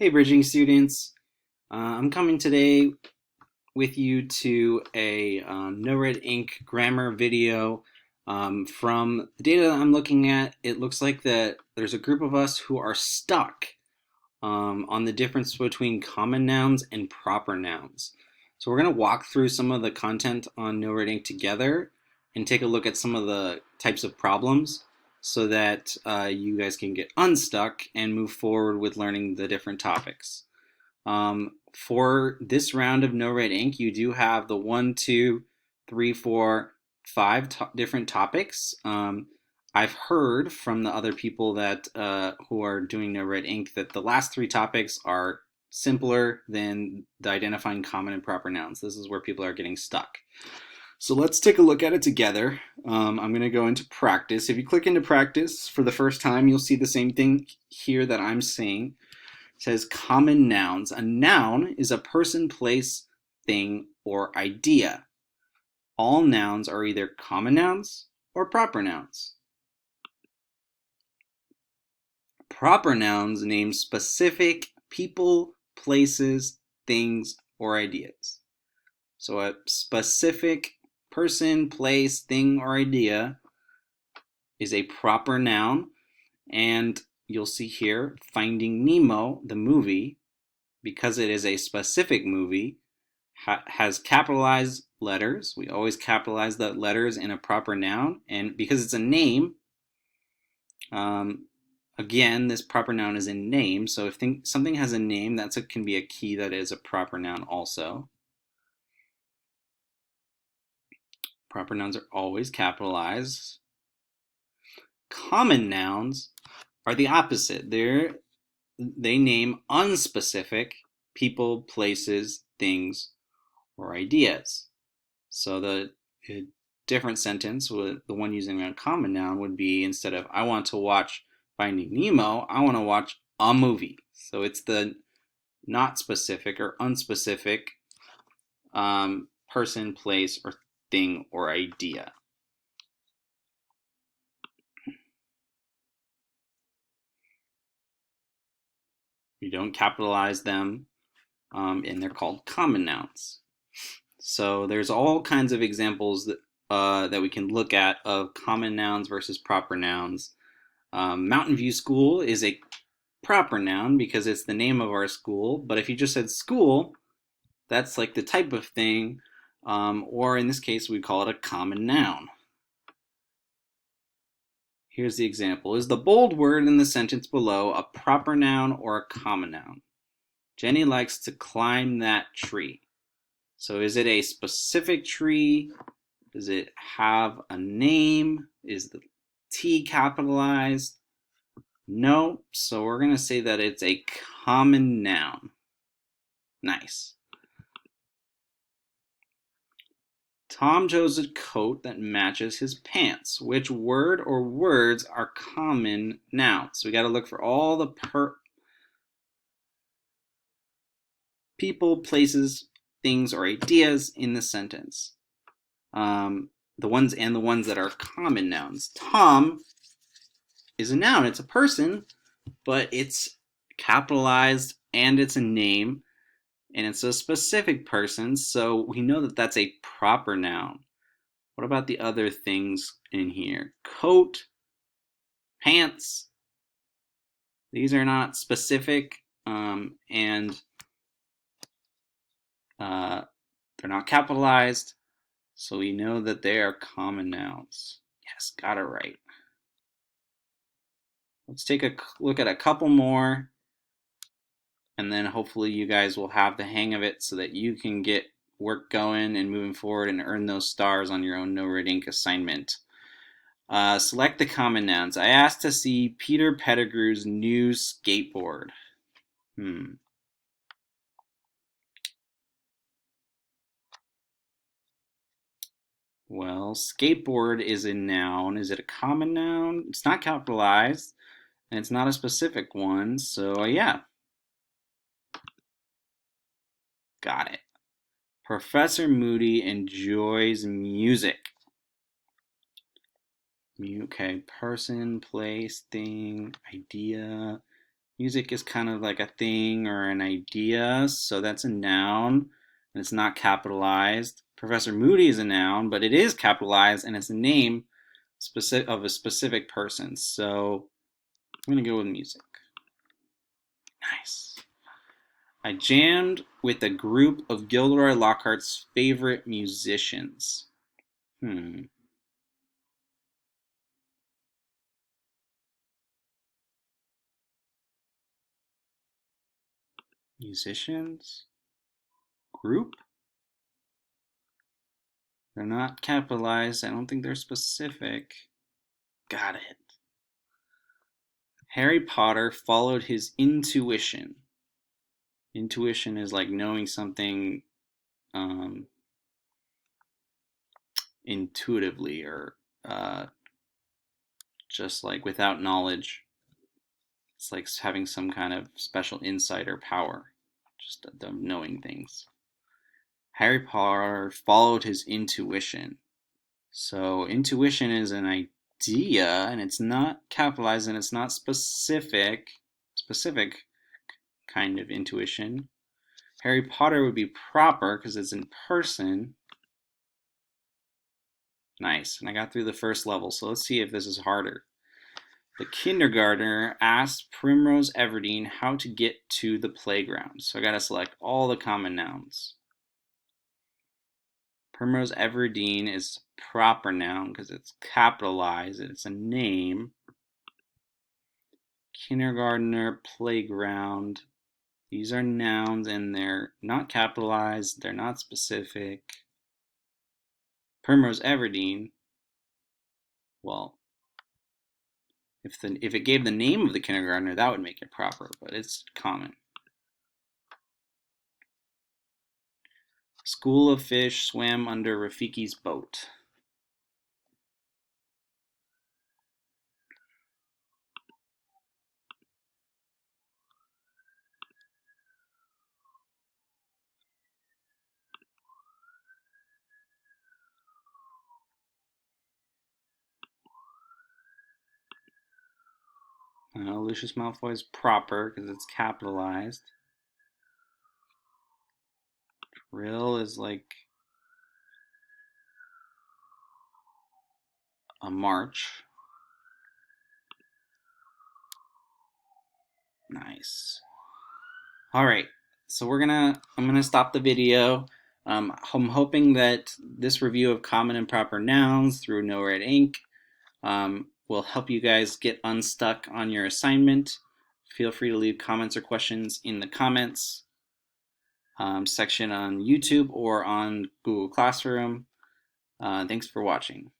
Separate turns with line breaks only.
Hey, bridging students. I'm coming today with you to a No Red Ink grammar video. From the data that I'm looking at, it looks like that there's a group of us who are stuck on the difference between common nouns and proper nouns. So we're going to walk through some of the content on No Red Ink together and take a look at some of the types of problems so that you guys can get unstuck and move forward with learning the different topics. For this round of No Red Ink, you do have the 1, 2, 3, 4, 5 different topics. I've heard from the other people that who are doing No Red Ink that the last 3 topics are simpler than the identifying common and proper nouns. This is where people are getting stuck. So let's take a look at it together. I'm going to go into practice. If you click into practice for the first time, you'll see the same thing here that I'm saying. It says common nouns. A noun is a person, place, thing, or idea. All nouns are either common nouns or proper nouns. Proper nouns name specific people, places, things, or ideas. So a specific person, place, thing, or idea is a proper noun. And you'll see here, Finding Nemo, the movie, because it is a specific movie, has capitalized letters. We always capitalize the letters in a proper noun. And because it's a name, again, this proper noun is in name. So if something has a name, that can be a key that is a proper noun also. Proper nouns are always capitalized. Common nouns are the opposite. They name unspecific people, places, things, or ideas. So the different sentence, the one using a common noun, would be, instead of I want to watch Finding Nemo, I want to watch a movie. So it's the not specific or unspecific person, place, or thing, or idea. You don't capitalize them, and they're called common nouns. So there's all kinds of examples that we can look at of common nouns versus proper nouns. Mountain View School is a proper noun because it's the name of our school, but if you just said school, that's like the type of thing, or in this case, we call it a common noun. Here's the example. Is the bold word in the sentence below a proper noun or a common noun? Jenny likes to climb that tree. So is it a specific tree? Does it have a name? Is the T capitalized? No, so we're going to say that it's a common noun. Nice. Tom chose a coat that matches his pants. Which word or words are common nouns? So we got to look for all the people, places, things, or ideas in the sentence. The ones that are common nouns. Tom is a noun. It's a person, but it's capitalized and it's a name and it's a specific person, so we know that that's a proper noun. What about the other things in here? Coat, pants. These are not specific, and they're not capitalized, so we know that they are common nouns. Yes, got it right. Let's take a look at a couple more, and then hopefully you guys will have the hang of it so that you can get work going and moving forward and earn those stars on your own No Red Ink assignment. Select the common nouns. I asked to see Peter Pettigrew's new skateboard. Well, skateboard is a noun. Is it a common noun? It's not capitalized, and it's not a specific one, so yeah. Got it. Professor Moody enjoys music. Okay, person, place, thing, idea. Music is kind of like a thing or an idea, so that's a noun, and it's not capitalized. Professor Moody is a noun, but it is capitalized, and it's a name of a specific person. So I'm going to go with music. Nice. I jammed with a group of Gilderoy Lockhart's favorite musicians. Musicians? Group? They're not capitalized. I don't think they're specific. Got it. Harry Potter followed his intuition. Intuition is like knowing something um, intuitively or uh, just like without knowledge. It's like having some kind of special insight or power, just knowing things. Harry Potter followed his intuition. So intuition is an idea, and it's not capitalized, and it's not specific kind of intuition. Harry Potter would be proper because it's in person. Nice, and I got through the first level, so let's see if this is harder. The kindergartner asked Primrose Everdeen how to get to the playground. So I got to select all the common nouns. Primrose Everdeen is a proper noun because it's capitalized. It's a name. Kindergartner, playground. These are nouns and they're not capitalized. They're not specific. Primrose Everdeen. Well, if it gave the name of the kindergartner, that would make it proper, but it's common. School of fish swam under Rafiki's boat. Lucius Malfoy is proper because it's capitalized. Drill is like a march. Nice. All right, so I'm gonna stop the video. I'm hoping that this review of common and proper nouns through No Red Ink will help you guys get unstuck on your assignment. Feel free to leave comments or questions in the comments section on YouTube or on Google Classroom. Thanks for watching.